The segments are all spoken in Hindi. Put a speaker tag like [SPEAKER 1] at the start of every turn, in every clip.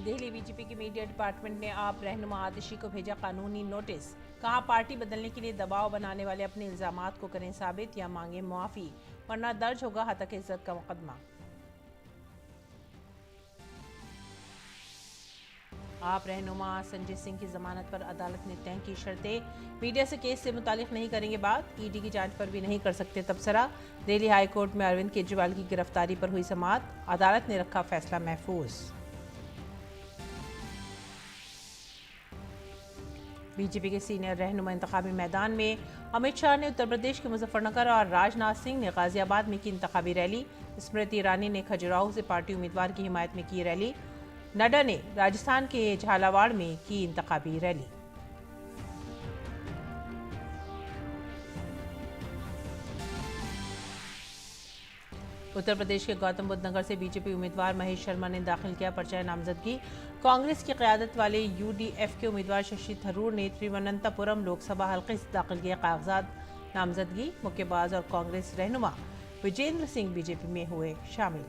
[SPEAKER 1] दिल्ली बीजेपी के मीडिया डिपार्टमेंट ने आप रहनुमा आतिशी को भेजा कानूनी नोटिस। कहा पार्टी बदलने के लिए दबाव बनाने वाले अपने इल्जामात को करें साबित या मांगे मुआफी, वरना दर्ज होगा हतक इज्जत का मुकदमा। आप रहनुमा संजय सिंह की जमानत पर अदालत ने तय की शर्तें। मीडिया से केस से मुतालिक नहीं करेंगे बात, ईडी की जांच पर भी नहीं कर सकते तबसरा। दिल्ली हाई कोर्ट में अरविंद केजरीवाल की गिरफ्तारी पर हुई समाअत, अदालत ने रखा फैसला महफूज। बीजेपी के सीनियर रहनुमा इंतखाबी मैदान में। अमित शाह ने उत्तर प्रदेश के मुजफ्फरनगर और राजनाथ सिंह ने गाजियाबाद में की इंतखाबी रैली। स्मृति ईरानी ने खजुराहो से पार्टी उम्मीदवार की हिमायत में की रैली। नड्डा ने राजस्थान के झालावाड़ में की इंतखाबी रैली। उत्तर प्रदेश के गौतम बुद्ध नगर से बीजेपी उम्मीदवार महेश शर्मा ने दाखिल किया पर्चा नामजदगी। कांग्रेस की क़यादत वाले यूडीएफ के उम्मीदवार शशि थरूर ने तिरुवनंतपुरम लोकसभा हल्के से दाखिल किया कागजात नामजदगी। मुक्केबाज और कांग्रेस रहनुमा विजेंद्र सिंह बीजेपी में हुए शामिल।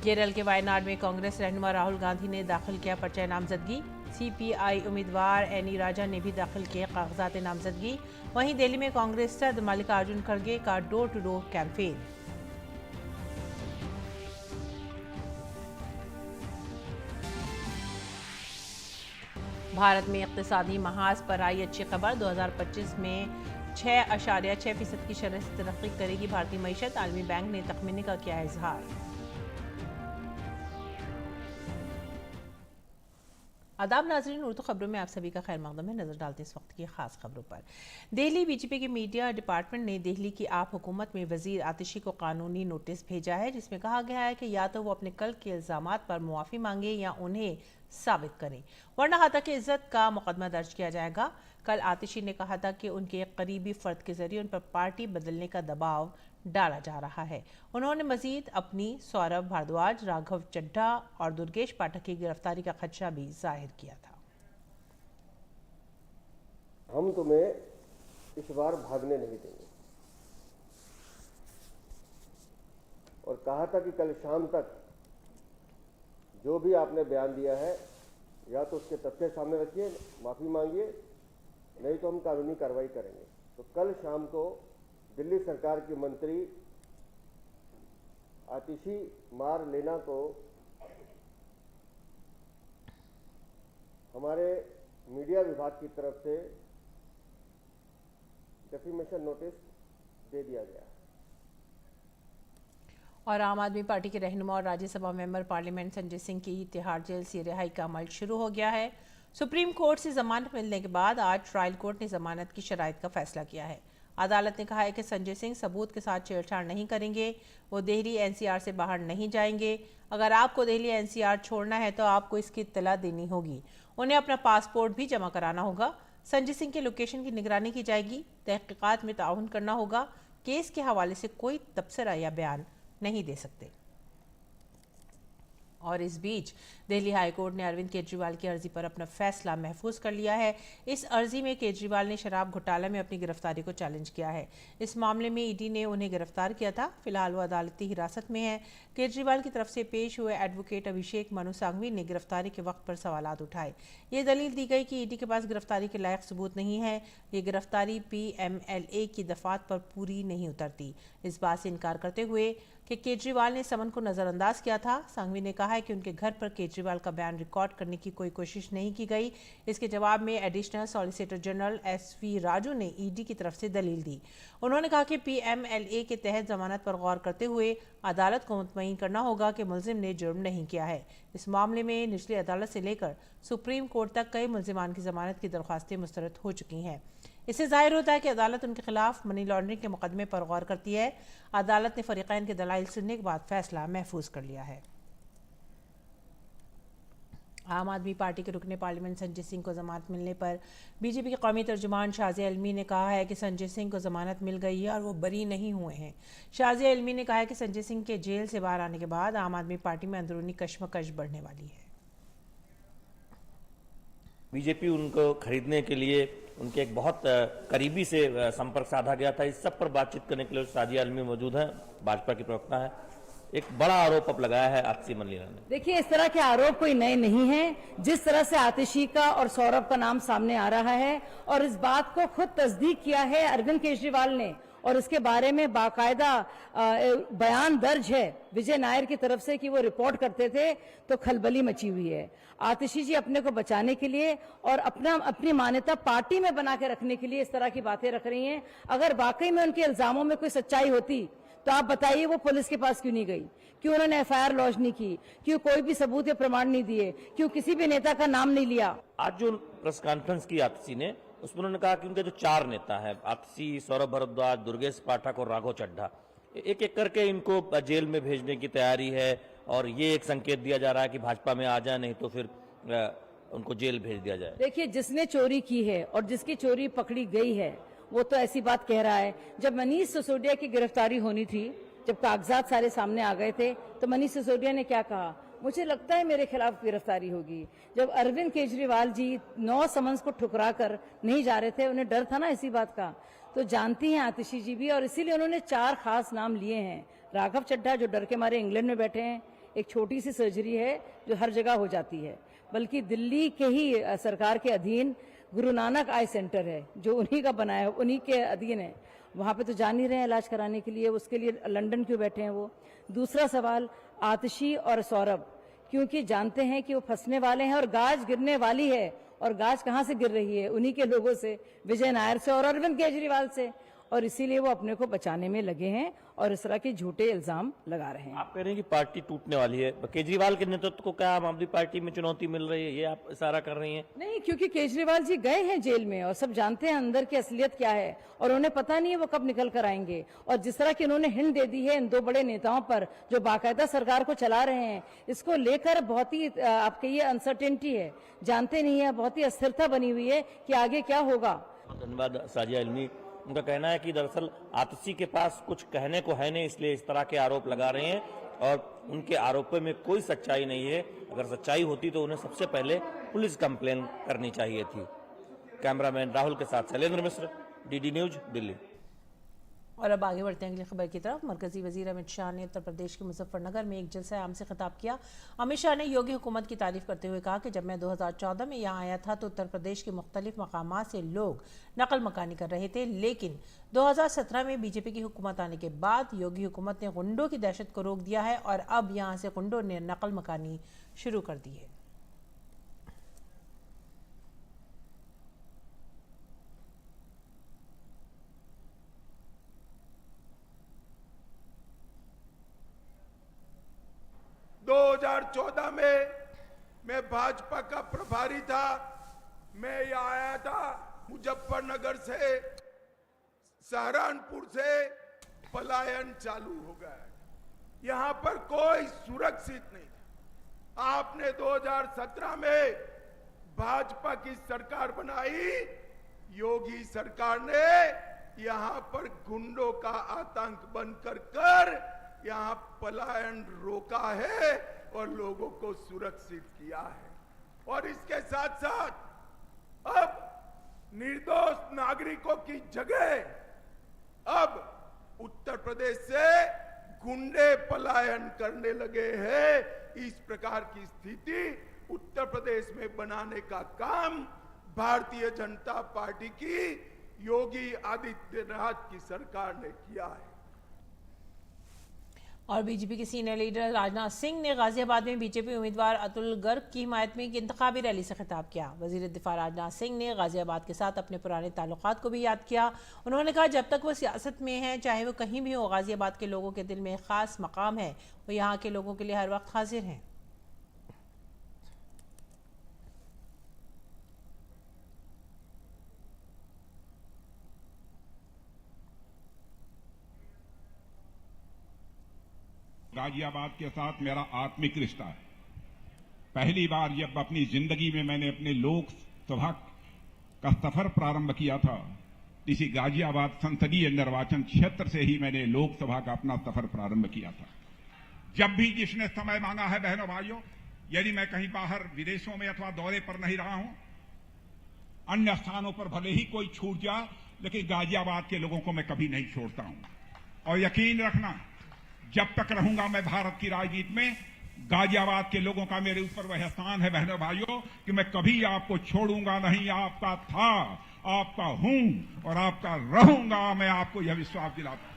[SPEAKER 1] केरल के वायनाड में कांग्रेस रहनुमा राहुल गांधी ने दाखिल किया पर्चा नामजदगी। सीपीआई उम्मीदवार एनी राजा ने भी दाखिल किए कागजात नामजदगी। वहीं दिल्ली में कांग्रेस सदर मल्लिकार्जुन खड़गे का door to door campaign. Bharat में इक्तिसादी महाज पर आई अच्छी खबर। 2025 में 6.6% की शरह से तरक्की करेगी भारतीय मईशत। आलमी बैंक ने तखमीने का किया इजहार। आदाब नाजरीन, उर्दू खबरों में आप सभी का खैर मकदम है। नजर डालते इस वक्त की खास खबरों पर। दिल्ली बीजेपी के मीडिया डिपार्टमेंट ने दिल्ली की आप हुकूमत में वजीर आतिशी को कानूनी नोटिस भेजा है, जिसमें कहा गया है कि या तो वो अपने कल के इल्जामात पर मुआफी मांगे या उन्हें साबित करें, वरना हतक इज्जत का मुकदमा दर्ज किया जाएगा। कल आतिशी ने कहा था कि उनके एक करीबी फर्द के जरिए उन पर पार्टी बदलने का दबाव डाला जा रहा है। उन्होंने मजीद अपनी सौरभ भारद्वाज, राघव चड्ढा और दुर्गेश पाठक की गिरफ्तारी का खदशा भी जाहिर किया था।
[SPEAKER 2] हम तुम्हें इस बार भागने नहीं देंगे और कहा था कि कल शाम तक जो भी आपने बयान दिया है या तो उसके तथ्य सामने रखिए, माफी मांगिए, नहीं तो हम कानूनी कार्रवाई करेंगे। तो कल शाम को दिल्ली सरकार की मंत्री आतिशी मार लेना को हमारे मीडिया विभाग की तरफ से डेफिमेशन नोटिस दे दिया गया।
[SPEAKER 1] और आम आदमी पार्टी के रहनुमा और राज्यसभा मेंबर पार्लियामेंट संजय सिंह की तिहाड़ जेल से रिहाई का अमल शुरू हो गया है। सुप्रीम कोर्ट से जमानत मिलने के बाद आज ट्रायल कोर्ट ने जमानत की शराइत का फैसला किया है। अदालत ने कहा है कि संजय सिंह सबूत के साथ छेड़छाड़ नहीं करेंगे, वो दिल्ली एनसीआर से बाहर नहीं जाएंगे। अगर आपको दिल्ली एनसीआर छोड़ना है तो आपको इसकी इत्तला देनी होगी, उन्हें अपना पासपोर्ट भी जमा कराना होगा। संजय सिंह के लोकेशन की निगरानी की जाएगी, तहकीकात में ताउन करना होगा। केस के हवाले से कोई तबसरा या बयान नहीं दे सकते। और इस बीच दिल्ली हाई कोर्ट ने अरविंद केजरीवाल की अर्जी पर अपना फैसला महफूज कर लिया है। इस अर्जी में केजरीवाल ने शराब घोटाला में अपनी गिरफ्तारी को चैलेंज किया है। इस मामले में ईडी ने उन्हें गिरफ्तार किया था। फिलहाल वो अदालती हिरासत में है। केजरीवाल की तरफ से पेश हुए एडवोकेट अभिषेक मनु सांघवी ने गिरफ्तारी के वक्त पर सवालात उठाए। ये दलील दी गई कि ईडी के पास गिरफ्तारी के लायक सबूत नहीं है। ये गिरफ्तारी PMLA की दफात पर पूरी नहीं उतरती। इस बात से इनकार करते हुए कि केजरीवाल ने समन को नज़रअंदाज किया था, सांघवी ने कहा है कि उनके घर पर केजरीवाल का बयान रिकॉर्ड करने की कोई कोशिश नहीं की गई। इसके जवाब में additional solicitor general SV Raju ने ईडी की तरफ से दलील दी। उन्होंने कहा कि PMLA के तहत जमानत पर गौर करते हुए अदालत को मुतमईन करना होगा कि मुलजिम ने जुर्म नहीं किया है। इस मामले में निचली अदालत से लेकर सुप्रीम कोर्ट तक कई मुलजिमान की जमानत की दरख्वास्तें मुस्तरद हो चुकी हैं। इससे जाहिर होता है कि अदालत उनके खिलाफ मनी लॉन्ड्रिंग के मुकदमे पर गौर करती है। अदालत ने फरीकैन के दलाइल सुनने के बाद फैसला महफूज कर लिया है। आम आदमी पार्टी के रुकने पार्लियामेंट संजय सिंह को जमानत मिलने पर बीजेपी के कौमी तर्जुमान शाजिया इल्मी ने कहा है कि संजय सिंह को जमानत मिल गई है और वो बरी नहीं हुए हैं। शाजिया इल्मी ने कहा है कि संजय सिंह के जेल से बाहर आने के बाद आम आदमी पार्टी में अंदरूनी कश्मकश बढ़ने वाली है।
[SPEAKER 3] बीजेपी उनको खरीदने के लिए उनके एक बहुत करीबी से संपर्क साधा गया था। इस सब पर बातचीत करने के लिए साजिया आलमी मौजूद हैं, भाजपा की प्रवक्ता है। एक बड़ा आरोप अब लगाया है आतिशी मनलीला ने।
[SPEAKER 4] देखिए, इस तरह के आरोप कोई नए नहीं हैं। जिस तरह से आतिशी का और सौरभ का नाम सामने आ रहा है और इस बात को खुद तस्दीक किया है अरविंद केजरीवाल ने और इसके बारे में बाकायदा बयान दर्ज है विजय नायर की तरफ से कि वो रिपोर्ट करते थे, तो खलबली मची हुई है। आतिशी जी अपने को बचाने के लिए और अपनी मान्यता पार्टी में बना के रखने के लिए इस तरह की बातें रख रही हैं। अगर वाकई में उनके इल्जामों में कोई सच्चाई होती तो आप बताइए वो पुलिस के पास क्यों नहीं गई, क्यों उन्होंने एफआईआर लॉन्च नहीं की, क्यों कोई भी सबूत या प्रमाण नहीं दिए, क्यों किसी भी नेता का नाम नहीं लिया।
[SPEAKER 3] आज जो प्रेस कॉन्फ्रेंस की आतिशी ने, उसमें उन्होंने कहा कि उनके जो 4 नेता हैं, आतिशी, सौरभ भारद्वाज, दुर्गेश पाठक और राघव चड्ढा, एक एक करके इनको जेल में भेजने की तैयारी है और ये एक संकेत दिया जा रहा है कि भाजपा में आ जाए, नहीं तो फिर उनको जेल भेज दिया जाए।
[SPEAKER 4] देखिए, जिसने चोरी की है और जिसकी चोरी पकड़ी गई है वो तो ऐसी बात कह रहा है। जब मनीष सिसोदिया की गिरफ्तारी होनी थी, जब कागजात सारे सामने आ गए थे, तो मनीष सिसोदिया ने क्या कहा, मुझे लगता है मेरे खिलाफ गिरफ्तारी होगी। जब अरविंद केजरीवाल जी 9 समन्स को ठुकरा कर नहीं जा रहे थे, उन्हें डर था ना इसी बात का, तो जानती हैं आतिशी जी भी, और इसीलिए उन्होंने 4 खास नाम लिए हैं। राघव चड्ढा जो डर के मारे इंग्लैंड में बैठे हैं, एक छोटी सी सर्जरी है जो हर जगह हो जाती है, बल्कि दिल्ली के ही सरकार के अधीन गुरु नानक आई सेंटर है जो उन्हीं का बनाया है, उन्हीं के अधीन है, वहां पे तो जा नहीं रहे हैं इलाज कराने के लिए, उसके लिए लंदन क्यों बैठे हैं वो। दूसरा सवाल, आतिशी और सौरभ, क्योंकि जानते हैं कि वो फंसने वाले हैं और गाज गिरने वाली है, और गाज कहां से गिर रही है, उन्हीं के लोगों से, विजय नायर से और अरविंद केजरीवाल से, और इसीलिए वो अपने को बचाने में लगे हैं और इस तरह के झूठे इल्जाम लगा रहे हैं।
[SPEAKER 3] आप कह रहे हैं कि पार्टी टूटने वाली है, केजरीवाल के नेतृत्व को क्या आम आदमी पार्टी में चुनौती मिल रही है, ये आप इशारा कर रही हैं?
[SPEAKER 4] नहीं, क्योंकि केजरीवाल जी गए हैं जेल में और सब जानते हैं अंदर की असलियत क्या है, और उन्हें पता नहीं है वो कब निकल कर आएंगे। और जिस तरह की उन्होंने हिंट दे दी है इन 2 बड़े नेताओं पर जो बाकायदा सरकार को चला रहे हैं, इसको लेकर बहुत ही आप कहिए अनसर्टेनिटी है, जानते नहीं है, बहुत ही अस्थिरता बनी हुई है कि आगे क्या होगा।
[SPEAKER 3] धन्यवाद साजिया इल्मी। उनका कहना है कि दरअसल आतिशी के पास कुछ कहने को है नहीं, इसलिए इस तरह के आरोप लगा रहे हैं और उनके आरोपों में कोई सच्चाई नहीं है। अगर सच्चाई होती तो उन्हें सबसे पहले पुलिस कंप्लेन करनी चाहिए थी। कैमरामैन राहुल के साथ शैलेंद्र मिश्र, डीडी न्यूज, दिल्ली।
[SPEAKER 1] और अब आगे बढ़ते हैं अगली खबर की तरफ। मरकजी वजीर अमित शाह ने उत्तर प्रदेश के मुजफ्फरनगर में एक जलसा आम से खिताब किया। अमित शाह ने योगी हुकूमत की तारीफ करते हुए कहा कि जब मैं 2014 में यहाँ आया था तो उत्तर प्रदेश के मुख्तलिफ मकामात से लोग नकल मकानी कर रहे थे, लेकिन 2017 में बीजेपी की हुकूमत आने के बाद योगी हुकूमत ने गुंडों की दहशत को रोक दिया है और अब यहाँ से गुंडों ने नकल मकानी शुरू कर दी है।
[SPEAKER 5] 2014 में मैं भाजपा का प्रभारी था। मैं यहाँ आया था मुजफ्फरनगर से, सहारनपुर से पलायन चालू हो गया। यहाँ पर कोई सुरक्षित नहीं था। आपने 2017 में भाजपा की सरकार बनाई, योगी सरकार ने यहाँ पर गुंडों का आतंक बनकर यहाँ पलायन रोका है और लोगों को सुरक्षित किया है। और इसके साथ साथ अब निर्दोष नागरिकों की जगह अब उत्तर प्रदेश से गुंडे पलायन करने लगे हैं। इस प्रकार की स्थिति उत्तर प्रदेश में बनाने का काम भारतीय जनता पार्टी की योगी आदित्यनाथ की सरकार ने किया है।
[SPEAKER 1] और बीजेपी के सीनियर लीडर राजनाथ सिंह ने गाजियाबाद में बीजेपी उम्मीदवार अतुल गर्ग की हिमायत में एक इंतखाबी रैली से खिताब किया। वजीर दिफा राजनाथ सिंह ने गाजियाबाद के साथ अपने पुराने ताल्लुकात को भी याद किया। उन्होंने कहा जब तक वो सियासत में हैं, चाहे वो कहीं भी हो, गाजियाबाद के लोगों के दिल में एक खास मकाम है, वो यहाँ के लोगों के लिए हर वक्त हाजिर हैं।
[SPEAKER 6] गाजियाबाद के साथ मेरा आत्मिक रिश्ता है। पहली बार जब अपनी जिंदगी में मैंने अपने लोकसभा का सफर प्रारंभ किया था, इसी गाजियाबाद संसदीय निर्वाचन क्षेत्र से ही मैंने लोकसभा का अपना सफर प्रारंभ किया था। जब भी जिसने समय मांगा है बहनों भाइयों, यदि मैं कहीं बाहर विदेशों में अथवा दौरे पर नहीं रहा हूं, अन्य स्थानों पर भले ही कोई छूट जा, लेकिन गाजियाबाद के लोगों को मैं कभी नहीं छोड़ता हूं। और यकीन रखना, जब तक रहूंगा मैं भारत की राजनीति में, गाजियाबाद के लोगों का मेरे ऊपर वह एहसान है बहनों भाइयों कि मैं कभी आपको छोड़ूंगा नहीं। आपका था, आपका हूं और आपका रहूंगा, मैं आपको यह विश्वास दिलाता हूं।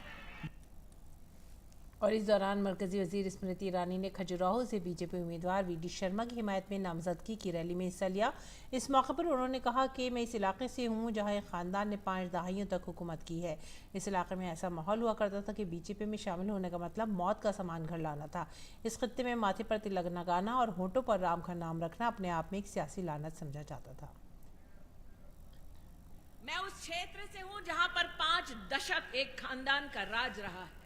[SPEAKER 1] और इस दौरान मरकजी वजीर स्मृति ईरानी ने खजुराहो से बीजेपी उम्मीदवार वीडी शर्मा की हिमायत में नामजदगी की रैली में हिस्सा लिया। इस मौके पर उन्होंने कहा कि मैं इस इलाके से हूं जहां एक खानदान ने 5 दहाइयों तक हुकूमत की है। इस इलाके में ऐसा माहौल हुआ करता था कि बीजेपी में शामिल होने का मतलब मौत का सामान घर लाना था। इस खत्ते में माथे पर तिलक लगाना और होठों पर राम का नाम रखना अपने आप में एक सियासी लानत समझा जाता था।
[SPEAKER 7] मैं उस क्षेत्र से हूं जहां पर 5 दशक एक खानदान का राज रहा है।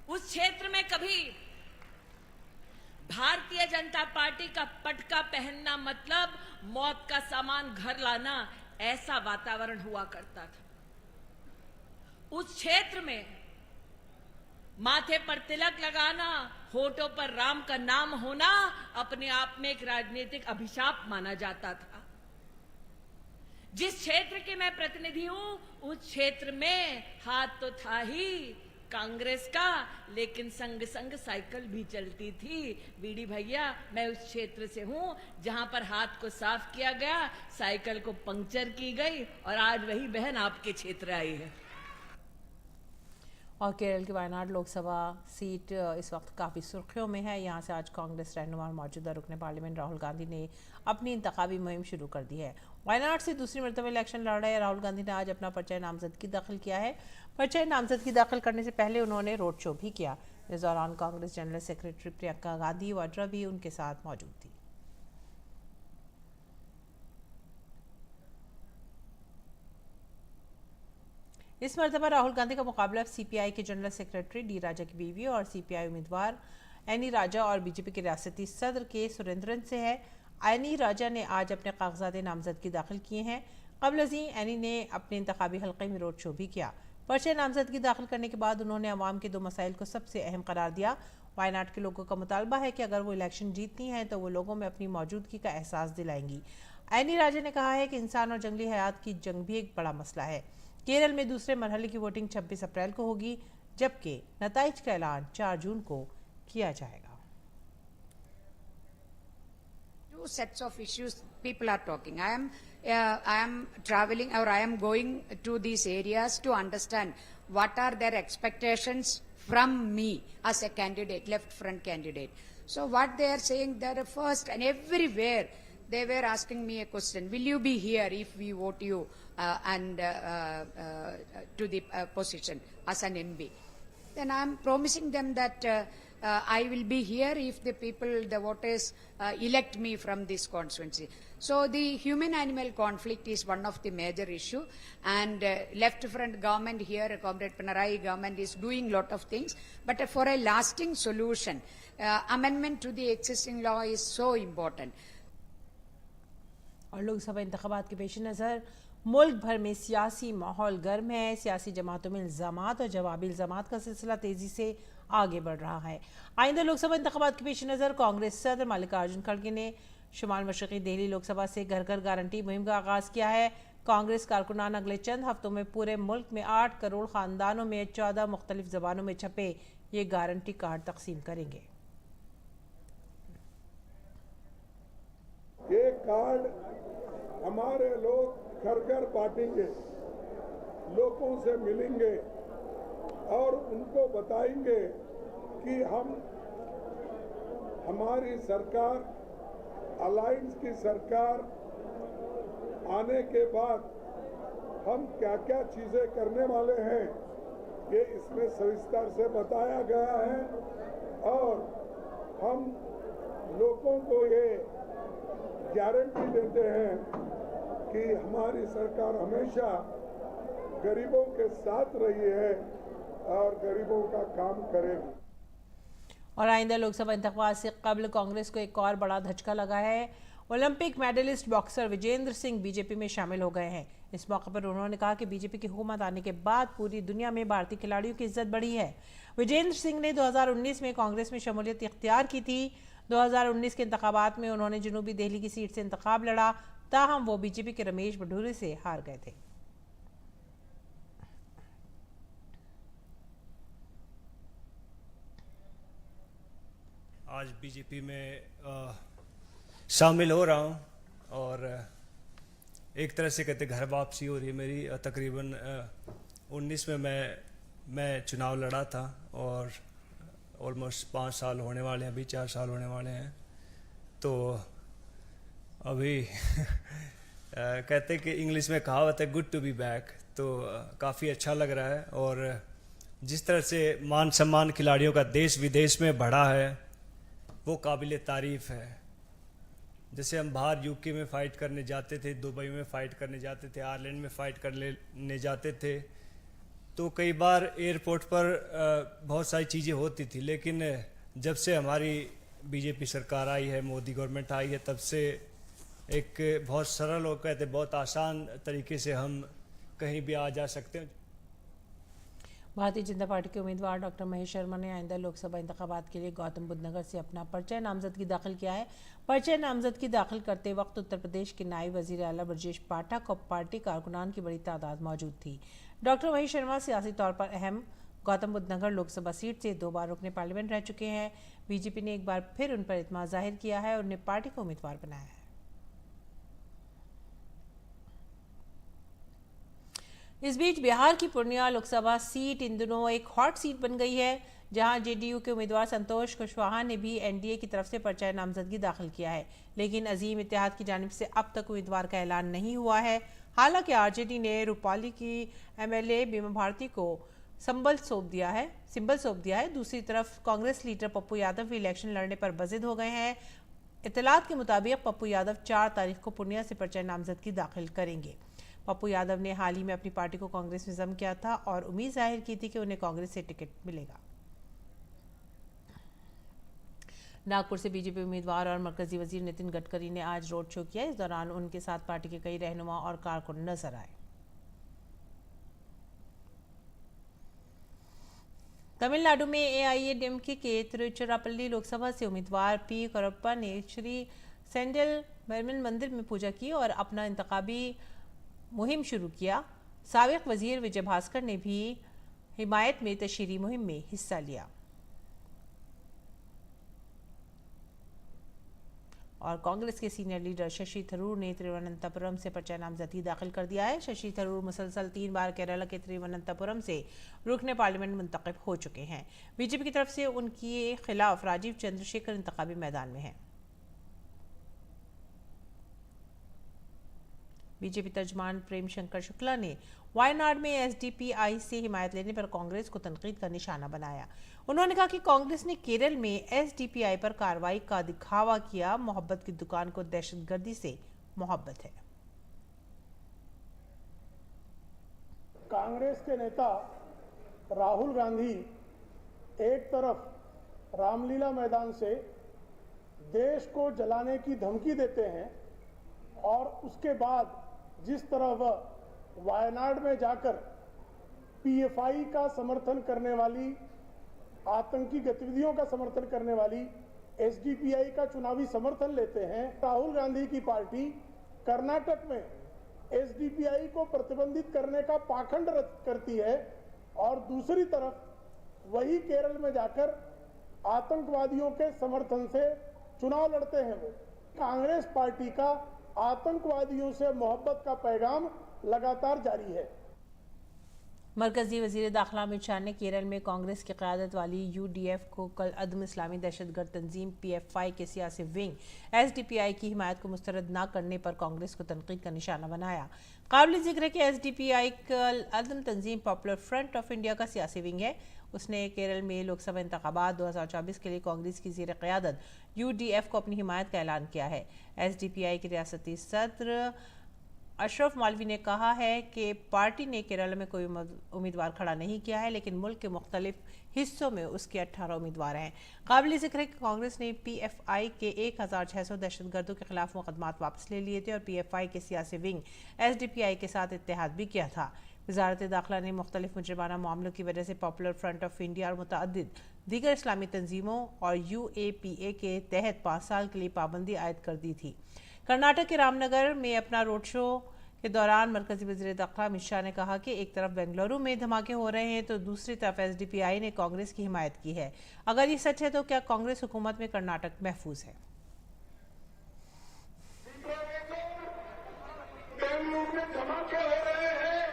[SPEAKER 7] उस क्षेत्र में कभी भारतीय जनता पार्टी का पटका पहनना मतलब मौत का सामान घर लाना, ऐसा वातावरण हुआ करता था। उस क्षेत्र में माथे पर तिलक लगाना, होठों पर राम का नाम होना अपने आप में एक राजनीतिक अभिशाप माना जाता था। जिस क्षेत्र के मैं प्रतिनिधि हूं, उस क्षेत्र में हाथ तो था ही कांग्रेस का, लेकिन संग संग साइकिल भी चलती थी। बीडी भैया, मैं उस क्षेत्र से हूं जहां पर हाथ को साफ किया गया, साइकिल को पंक्चर की गई और आज वही बहन आपके क्षेत्र आई है।
[SPEAKER 1] और केरल की वायनाड लोकसभा सीट इस वक्त काफ़ी सुर्खियों में है। यहाँ से आज कांग्रेस रहनुमा और मौजूदा रुकने पार्लियामेंट राहुल गांधी ने अपनी इंतखाबी मुहिम शुरू कर दी है। वायनाड से दूसरी मरतबा इलेक्शन लड़ रहे राहुल गांधी ने आज अपना पर्चा नामजदगी दाखिल किया है। पर्चा नामजदगी दाखिल करने से पहले उन्होंने रोड शो भी किया। इस दौरान कांग्रेस जनरल सेक्रेटरी प्रियंका गांधी वाड्रा भी उनके साथ मौजूद थी। इस मरतबा राहुल गांधी का मुकाबला सीपीआई के जनरल सेक्रेटरी डी राजा की बीवी और सीपीआई उम्मीदवार एनी राजा और बीजेपी के रियासती सदर के सुरेंद्रन से है। एनी राजा ने आज अपने कागजात नामजदगी दाखिल किए हैं। कबल अजी एनी ने अपने इंतखाबी हल्के में रोड शो भी किया। पर्चे नामजदगी दाखिल करने के बाद उन्होंने अवाम के 2 मसाइल को सबसे अहम करार दिया। वायनाड के लोगों का मुतालबा है कि अगर वो इलेक्शन जीतती हैं तो वो लोगों में अपनी मौजूदगी का एहसास दिलाएंगी। एनी राजा ने कहा है कि इंसान और जंगली हयात की जंग भी एक बड़ा मसला है। केरल में दूसरे मरहले की वोटिंग 26 अप्रैल को होगी, जबकि नताइज का ऐलान 4 जून को किया जाएगा।
[SPEAKER 8] Two sets of issues people are talking. I am traveling, or I am going to these areas to understand what are their expectations from me as a candidate, left front candidate. So what they are saying, they are first and everywhere they were asking me a question: will you be here if we vote you to the position as an MB? Then I am promising them that I will be here if the people, the voters, elect me from this constituency. So the human-animal conflict is one of the major issue, and left front government here, Comrade Pinarayi government is doing lot of things, but for a lasting solution, amendment to the existing law is so important.
[SPEAKER 1] और लोकसभा इंतखाबात के पेश नज़र मुल्क भर में सियासी माहौल गर्म है। सियासी जमातों में इल्ज़ामात और जवाबी इल्ज़ामात का सिलसिला तेज़ी से आगे बढ़ रहा है। आइंदा लोकसभा इंतखाबात के पेश नज़र कांग्रेस सदर मल्लिकार्जुन खड़गे ने शुमाल मशरक़ी दिल्ली लोकसभा से घर घर गारंटी मुहिम का आगाज़ किया है। कांग्रेस कारकुनान अगले चंद हफ्तों में पूरे मुल्क में 8 करोड़ ख़ानदानों में 14 मुख्तलिफ ज़बानों में छपे ये गारंटी कार्ड तकसीम करेंगे।
[SPEAKER 5] ये कार्ड हमारे लोग घर घर बांटेंगे, लोगों से मिलेंगे और उनको बताएंगे कि हमारी सरकार, अलायंस की सरकार आने के बाद हम क्या क्या चीजें करने वाले हैं, ये इसमें सविस्तर से बताया गया है। और हम लोगों को ये गारंटी देते हैं कि हमारी सरकार हमेशा गरीबों के साथ रही है और गरीबों का काम करेगी।
[SPEAKER 1] और आइंदा लोकसभा इंतखाबात से कबल कांग्रेस को एक और बड़ा धचका लगा है। Olympic medallist boxer Vijender Singh BJP में शामिल हो गए हैं। इस मौके पर उन्होंने कहा कि बीजेपी की हुकूमत आने के बाद पूरी दुनिया में भारतीय खिलाड़ियों की इज्जत बढ़ी है। विजेंद्र सिंह ने 2019 में कांग्रेस में शमूलियत इख्तियार की थी। 2019 के इंतखाबात में उन्होंने जनूबी दिल्ली की सीट से इंतखाब लड़ा। ताहम वो बीजेपी के रमेश भडूरे से हार गए थे।
[SPEAKER 9] आज बीजेपी में शामिल हो रहा हूँ और एक तरह से कहते घर वापसी हो रही है मेरी। तकरीबन 19 में मैं चुनाव लड़ा था और ऑलमोस्ट 5 साल होने वाले हैं, अभी 4 साल होने वाले हैं। तो अभी कहते कि इंग्लिश में कहावत है गुड टू बी बैक, तो काफ़ी अच्छा लग रहा है। और जिस तरह से मान सम्मान खिलाड़ियों का देश विदेश में बढ़ा है वो काबिल तारीफ़ है। जैसे हम बाहर यूके में फ़ाइट करने जाते थे, दुबई में फ़ाइट करने जाते थे, आयरलैंड में फ़ाइट करने जाते थे, तो कई बार एयरपोर्ट पर बहुत सारी चीज़ें होती थी। लेकिन जब से हमारी बीजेपी सरकार आई है, मोदी गवर्नमेंट आई है, तब से एक बहुत सरल और कहते बहुत आसान तरीके से हम कहीं भी आ जा सकते हैं।
[SPEAKER 1] भारतीय जनता पार्टी के उम्मीदवार डॉक्टर महेश शर्मा ने आइंदा लोकसभा इंतखाबात के लिए गौतम बुद्ध नगर से अपना पर्चा नामजदगी दाखिल किया है। पर्चा नामजदगी दाखिल करते वक्त उत्तर प्रदेश के नायब वजीर आला ब्रजेश पाठक और पार्टी कारकुनान की बड़ी तादाद मौजूद थी। डॉक्टर महेश शर्मा सियासी तौर पर अहम गौतम बुद्ध नगर लोकसभा सीट से 2 बार रुकने पार्लियामेंट रह चुके हैं। बीजेपी ने एक बार फिर उन पर इत्मीनान जाहिर किया है और उन्हें पार्टी का उम्मीदवार बनाया है। इस बीच बिहार की पूर्णिया लोकसभा सीट इन दिनों एक हॉट सीट बन गई है, जहां जेडीयू के उम्मीदवार संतोष कुशवाहा ने भी एनडीए की तरफ से पर्चा नामजदगी दाखिल किया है। लेकिन अजीम इत्तेहाद की जानिब से अब तक उम्मीदवार का ऐलान नहीं हुआ है। हालांकि आरजेडी ने रूपाली की एमएलए बीमा भारती को सिंबल सौंप दिया है। दूसरी तरफ कांग्रेस लीडर पप्पू यादव भी इलेक्शन लड़ने पर बजिद हो गए हैं। इत्तलात के मुताबिक पप्पू यादव 4 तारीख को पूर्णिया से पर्चा नामजदगी दाखिल करेंगे। पप्पू यादव ने हाल ही में अपनी पार्टी को कांग्रेस में जम किया था और उम्मीद जाहिर की थी कि उन्हें कांग्रेस से टिकट मिलेगा। नागपुर से बीजेपी उम्मीदवार और मरकजी वजीर नितिन गडकरी ने आज रोड शो किया। इस दौरान उनके साथ पार्टी के कई रहनुमा और कारकुन नजर आए। तमिलनाडु में एआईएडीएमके के तिरुचिरापल्ली लोकसभा से उम्मीदवार पी करप्पा ने श्री सेंडिल मेरमन मंदिर में पूजा की और अपना इंतखाबी मुहिम शुरू किया। साबिक वजीर विजय भास्कर ने भी हिमायत में तशहीरी मुहिम में हिस्सा लिया। और कांग्रेस के सीनियर लीडर शशि थरूर ने तिरुवनंतपुरम से पर्चा नामजदगी दाखिल कर दिया है। शशि थरूर मुसलसल 3 बार केरला के तिरुवनंतपुरम से रुकने पार्लियामेंट मुंतखब हो चुके हैं। बीजेपी की तरफ से उनके खिलाफ राजीव चंद्रशेखर इंतखाबी मैदान में हैं। बीजेपी तर्जमान प्रेम शंकर शुक्ला ने वायनाड में एसडीपीआई से हिमायत लेने पर कांग्रेस को तनकीद का निशाना बनाया। उन्होंने कहा कि कांग्रेस ने केरल में एसडीपीआई पर कार्रवाई का दिखावा किया। मोहब्बत की दुकान को दहशतगर्दी से मोहब्बत है।
[SPEAKER 10] कांग्रेस के नेता राहुल गांधी एक तरफ रामलीला मैदान से देश को जलाने की धमकी देते हैं और उसके बाद जिस तरह वह वायनाड में जाकर पीएफआई का समर्थन करने वाली, आतंकी गतिविधियों का समर्थन करने वाली एसडीपीआई का चुनावी समर्थन लेते हैं। राहुल गांधी की पार्टी कर्नाटक में एसडीपीआई को प्रतिबंधित करने का पाखंड करती है और दूसरी तरफ वही केरल में जाकर आतंकवादियों के समर्थन से चुनाव लड़ते हैं। वो कांग्रेस पार्टी का आतंकवादियों से मोहब्बत का पैगाम लगातार जारी है।
[SPEAKER 1] मरकजी वजीर दाखिला अमित शाह ने केरल में कांग्रेस की क़यादत वाली यूडीएफ को कल अदम इस्लामी दहशतगर्द तंजीम पीएफआई के सियासी विंग एसडीपीआई की हिमायत को मुस्तरद न करने पर कांग्रेस को तनकीद का निशाना बनाया। काबिल जिक्र है कि एसडीपीआई कल अदम तंजीम पॉपुलर फ्रंट ऑफ इंडिया का सियासी विंग है। उसने केरल में लोकसभा इंतखाबात 2024 के लिए कांग्रेस की ज़ेर क़यादत यूडीएफ को अपनी हिमायत का ऐलान किया है। एसडीपीआई के रियासती सदर अशरफ मालवी ने कहा है कि पार्टी ने केरल में कोई उम्मीदवार खड़ा नहीं किया है, लेकिन मुल्क के मुख्तलिफ हिस्सों में उसके 18 उम्मीदवार हैं। काबिल जिक्र है कि कांग्रेस ने पीएफआई के 1600 दहशतगर्दों के खिलाफ मुकदमात वापस ले लिए थे और पीएफआई के सियासी विंग एसडीपीआई के साथ इत्तेहाद भी किया था। वजारत दाखिला ने मुख्तलिफ मुजरिमाना मामलों की वजह से पॉपुलर फ्रंट ऑफ इंडिया और मुतअद्दिद दीगर इस्लामी तंजीमों और यूएपीए के तहत 5 साल के लिए पाबंदी आयद कर दी थी। कर्नाटक के रामनगर में अपना रोड शो के दौरान मरकजी वज़ीर दाखिला अमित शाह ने कहा कि एक तरफ बेंगलुरु में धमाके हो रहे हैं तो दूसरी तरफ एसडीपीआई ने कांग्रेस की हिमायत की है। अगर ये सच है तो क्या कांग्रेस हुकूमत में कर्नाटक महफूज है?
[SPEAKER 5] बेंगलुरु में धमाके हो रहे हैं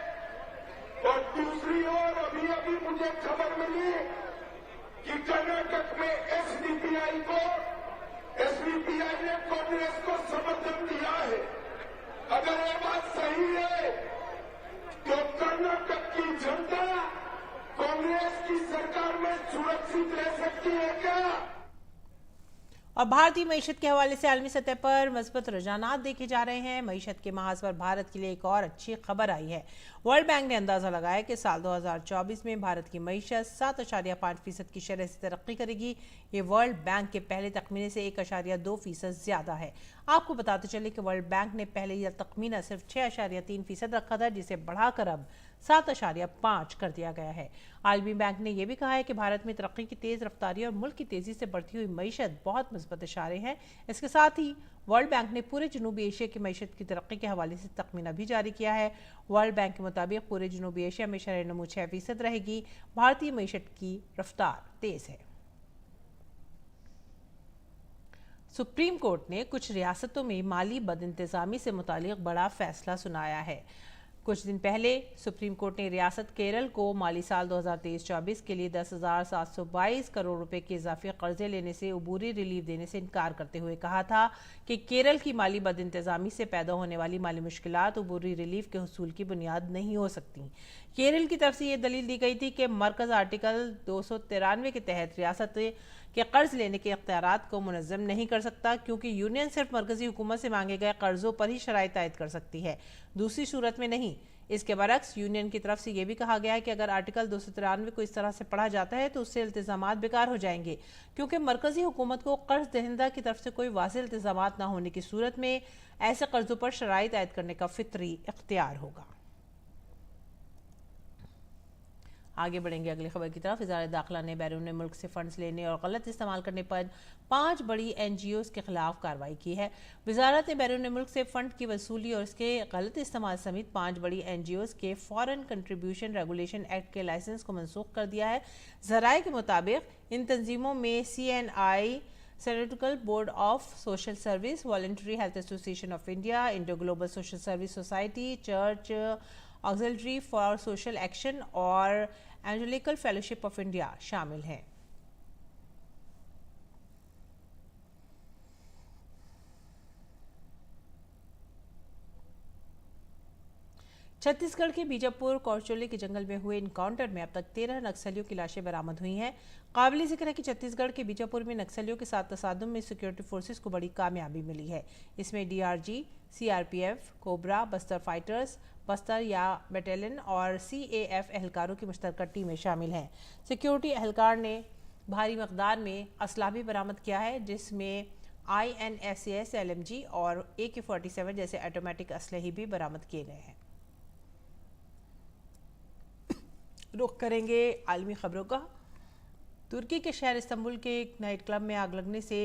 [SPEAKER 5] और दूसरी ओर अभी मुझे खबर मिली कि कर्नाटक में एसडीपीआई ने कांग्रेस को समर्थन दिया है। अगर ये बात सही है तो कर्नाटक की जनता कांग्रेस की सरकार में सुरक्षित रह सकती है क्या?
[SPEAKER 1] और भारतीय मईशत के हवाले से आलमी सतह पर मजबूत रुझानात देखे जा रहे हैं। मईशत के महाज पर भारत के लिए एक और अच्छी खबर आई है। वर्ल्ड बैंक ने अंदाजा लगाया कि साल 2024 में भारत की मईशत 7.5% की शरह से तरक्की करेगी। ये वर्ल्ड बैंक के पहले तखमीने से 1.2% ज्यादा है। आपको बताते चले कि वर्ल्ड बैंक ने पहले यह तखमीना सिर्फ 6.3% रखा था, जिसे बढ़ाकर अब 7.5 कर दिया गया है। आलमी बैंक ने यह भी कहा है कि भारत में तरक्की की तेज रफ्तारी और मुल्क की तेजी से बढ़ती हुई मईशत बहुत मुस्बत इशारे हैं। इसके साथ ही वर्ल्ड बैंक ने पूरे जनूबी एशिया की मईशत की तरक्की के हवाले से तखमीना भी जारी किया है। वर्ल्ड बैंक के मुताबिक पूरे जनूबी एशिया में शरह नमू 6% रहेगी। भारतीय मईशत की रफ्तार तेज है। सुप्रीम कोर्ट ने कुछ रियासतों में माली बदइंतजामी से मुतालिक बड़ा फैसला सुनाया है। कुछ दिन पहले सुप्रीम कोर्ट ने रियासत केरल को माली साल 2023-24 के लिए 10,722 करोड़ रुपए के इजाफी कर्जे लेने से अबूरी रिलीफ देने से इनकार करते हुए कहा था कि केरल की माली बदइंतजामी से पैदा होने वाली माली मुश्किलात अबूरी रिलीफ के हुसूल की बुनियाद नहीं हो सकती। केरल की तरफ से यह दलील दी गई थी कि मरकज आर्टिकल 293 के तहत रियासत के कर्ज लेने के इख्तियारात को मुनज़्ज़म नहीं कर सकता, क्योंकि यूनियन सिर्फ मरकजी हुकूमत से मांगे गए कर्जों पर ही शराइत आयद कर सकती है, दूसरी सूरत में नहीं। इसके बरक्स यूनियन की तरफ से यह भी कहा गया है कि अगर आर्टिकल 293 को इस तरह से पढ़ा जाता है तो उससे इल्तिजामात बेकार हो जाएंगे, क्योंकि मरकजी हुकूमत को कर्ज दहिंदा की तरफ से कोई वाज़ेह इल्तिजामात न होने की सूरत में ऐसे कर्जों पर शराइत आयद करने का फितरी इख्तियार होगा। आगे बढ़ेंगे अगली खबर की तरफ। वज़ारत दाखिला ने बैरून मुल्क से फंड्स लेने और गलत इस्तेमाल करने पर 5 बड़ी NGOs के खिलाफ कार्रवाई की है। वज़ारत ने बैरून मुल्क से फंड की वसूली और इसके गलत इस्तेमाल समेत 5 बड़ी NGOs के फॉरेन कंट्रीब्यूशन रेगुलेशन एक्ट के लाइसेंस को मनसूख कर दिया है। ज़राए के मुताबिक इन तंजीमों में CNI, synodical board of social service, voluntary health association of India, Indo global social service society, church auxiliary for social action और एंजेलिकल फेलोशिप ऑफ इंडिया शामिल हैं। छत्तीसगढ़ के बीजापुर कौरचोले के जंगल में हुए इनकाउंटर में अब तक 13 नक्सलियों की लाशें बरामद हुई हैं। काबिल जिक्र है कि छत्तीसगढ़ के बीजापुर में नक्सलियों के साथ तसादुम में सिक्योरिटी फोर्सेस को बड़ी कामयाबी मिली है। इसमें DRG, CRPF, cobra, Bastar fighters, Bastar या बटालियन और CAF एहलकारों की मुश्तरका टीमें शामिल हैं। सिक्योरिटी एहलकार ने भारी मकदार में असला भी बरामद किया है, जिसमें INSAS LMG और AK-47 जैसे ऑटोमेटिक असलहे भी बरामद किए गए हैं। रुख करेंगे आलमी खबरों का। तुर्की के शहर इस्तांबुल के एक नाइट क्लब में आग लगने से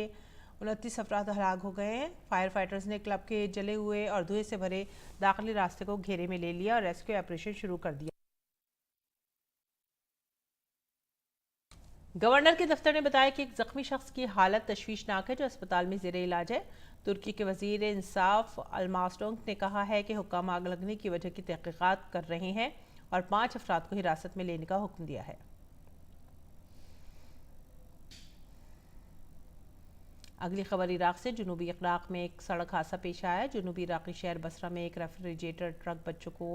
[SPEAKER 1] 29 अफराद हलाक हो गए हैं। फायर फाइटर्स ने क्लब के जले हुए और धुएं से भरे दाखिली रास्ते को घेरे में ले लिया और रेस्क्यू ऑपरेशन शुरू कर दिया। गवर्नर के दफ्तर ने बताया कि एक जख्मी शख्स की हालत तशवीशनाक है जो अस्पताल में जेरे इलाज है। तुर्की के वजीर इंसाफ अलमास्टोंग ने कहा है कि हुक्काम आग लगने की वजह की तहकीकात कर रहे हैं और 5 अफराद को हिरासत में लेने का हुक्म दिया है। अगली खबर इराक से। जनूबी इराक में एक सड़क हादसा पेश आया। जनूबी इराकी शहर बसरा में एक रेफ्रिजरेटर ट्रक बच्चों को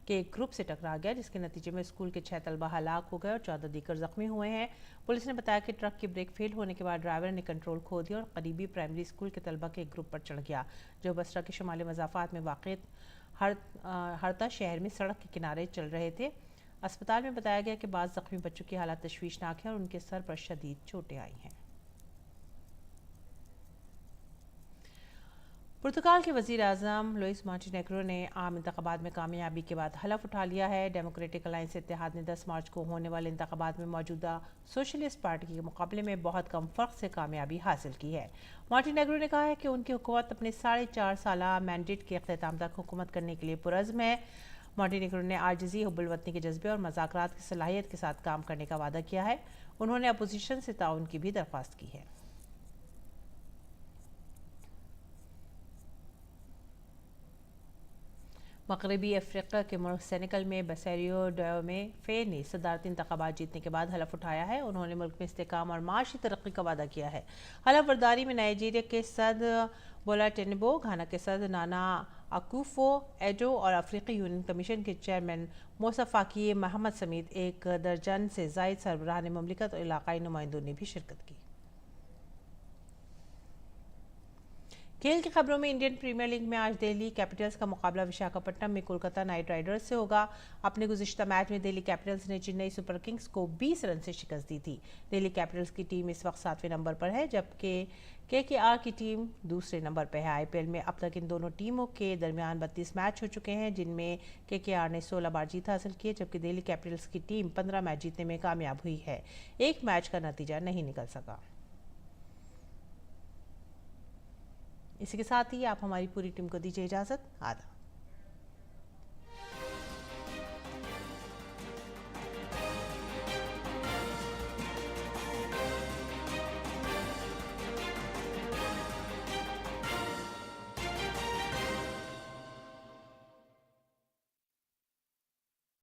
[SPEAKER 1] के एक ग्रुप से टकरा गया, जिसके नतीजे में स्कूल के 6 तलबा हलाक हो गए और 14 दीगर जख्मी हुए हैं। पुलिस ने बताया कि ट्रक की ब्रेक फेल होने के बाद ड्राइवर ने कंट्रोल खो दिया और करीबी प्राइमरी स्कूल के तलबा के एक ग्रुप पर चढ़ गया, जो बसरा के शुमाली मज़ाफ़ात में वाक़ हरता शहर में सड़क के किनारे चल रहे थे। अस्पताल में बताया गया कि बाद जख्मी बच्चों की हालत तशवीशनाक है और उनके सर पर शदीद चोटें आई हैं। पुर्तगाल के वज़ीर आज़म लुइस मॉन्टेनेग्रो ने आम इंतखाबात में कामयाबी के बाद हलफ उठा लिया है। डेमोक्रेटिक अलायंस इत्तेहाद ने 10 मार्च को होने वाले इंतखाबात में मौजूदा सोशलिस्ट पार्टी के मुकाबले में बहुत कम फ़र्क से कामयाबी हासिल की है। मॉन्टेनेग्रो ने कहा है कि उनकी हुकूमत अपने 4.5 साला मैंडेट के अख्ताम तक हुकूमत करने के लिए पुरज़्म है। मॉन्टेनेग्रो ने आजिज़ी, हुब्बुल वतनी के जज्बे और मज़ाकरात की सलाहियत के साथ काम करने का वादा किया है। उन्होंने अपोजिशन से ताउन की भी दरख्वास्त की है। मगरबी अफ्रीका के मुल्क सेनेगल में बसैरियो डोमे ने सदारती इंतखाबात जीतने के बाद हलफ उठाया है। उन्होंने मुल्क में इस्तेकाम और माशी तरक्की का वादा किया है। हलफ बर्दारी में नाइजीरिया के सदर बोला टिनुबू, घाना के सदर नाना अकुफो एडो और अफ्रीकी यूनियन कमीशन के चेयरमैन मूसा फाकी महमद समेत एक दर्जन से जायद सरबराहान ममलिकत और इलाकाई नुमाइंदों ने भी शिरकत की। खेल की खबरों में इंडियन प्रीमियर लीग में आज दिल्ली कैपिटल्स का मुकाबला विशाखापट्टनम में कोलकाता नाइट राइडर्स से होगा। अपने गुज़िश्ता मैच में दिल्ली कैपिटल्स ने चेन्नई सुपर किंग्स को 20 रन से शिकस्त दी थी। दिल्ली कैपिटल्स की टीम इस वक्त 7वें नंबर पर है, जबकि केकेआर की टीम दूसरे नंबर पर है। आईपीएल में अब तक इन दोनों टीमों के दरमियान 32 मैच हो चुके हैं, जिनमें केकेआर ने 16 बार जीत हासिल की है, जबकि दिल्ली कैपिटल्स की टीम 15 मैच जीतने में कामयाब हुई है। एक मैच का नतीजा नहीं निकल सका। इसी के साथ ही आप हमारी पूरी टीम को दीजिए इजाज़त। आदाब।